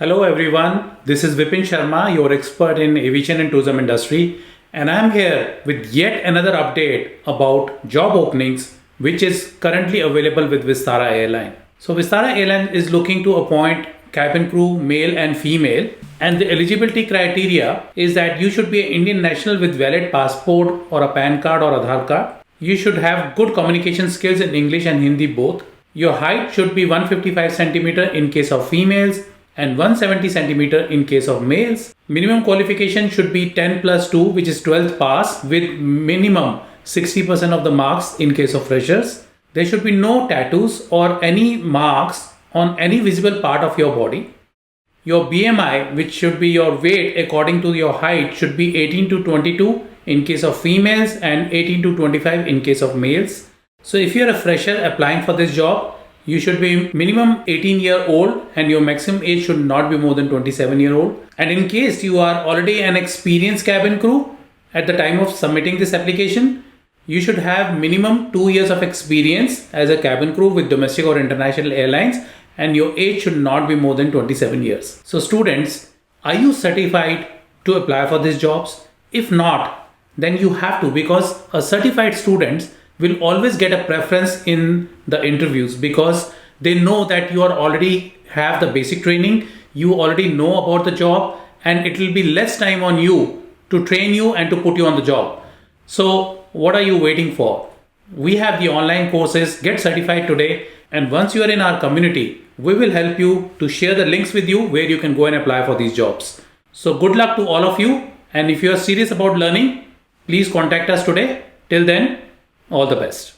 Hello everyone, this is Vipin Sharma, your expert in aviation and tourism industry, and I'm here with yet another update about job openings which is currently available with Vistara Airline. So Vistara Airline is looking to appoint cabin crew male and female, and the eligibility criteria is that you should be an Indian national with valid passport or a PAN card or Aadhaar card. You should have good communication skills in English and Hindi both. Your height should be 155 centimeter in case of females and 170 centimeter in case of males. Minimum qualification should be 10 plus 2, which is 12th pass, with minimum 60% of the marks in case of freshers. There should be no tattoos or any marks on any visible part of your body. Your BMI, which should be your weight according to your height, should be 18 to 22 in case of females and 18 to 25 in case of males. So if you're a fresher applying for this job, you should be minimum 18-year-old and your maximum age should not be more than 27-year-old. And in case you are already an experienced cabin crew at the time of submitting this application, you should have minimum 2 years of experience as a cabin crew with domestic or international airlines, and your age should not be more than 27 years. So students, are you certified to apply for these jobs? If not, then you have to, because a certified students will always get a preference in the interviews because they know that you are already have the basic training, you already know about the job, and it will be less time on you to train you and to put you on the job. So what are you waiting for? We have the online courses. Get certified today, and once you are in our community, we will help you to share the links with you where you can go and apply for these jobs. So good luck to all of you, and if you are serious about learning, please contact us today. Till then, all the best.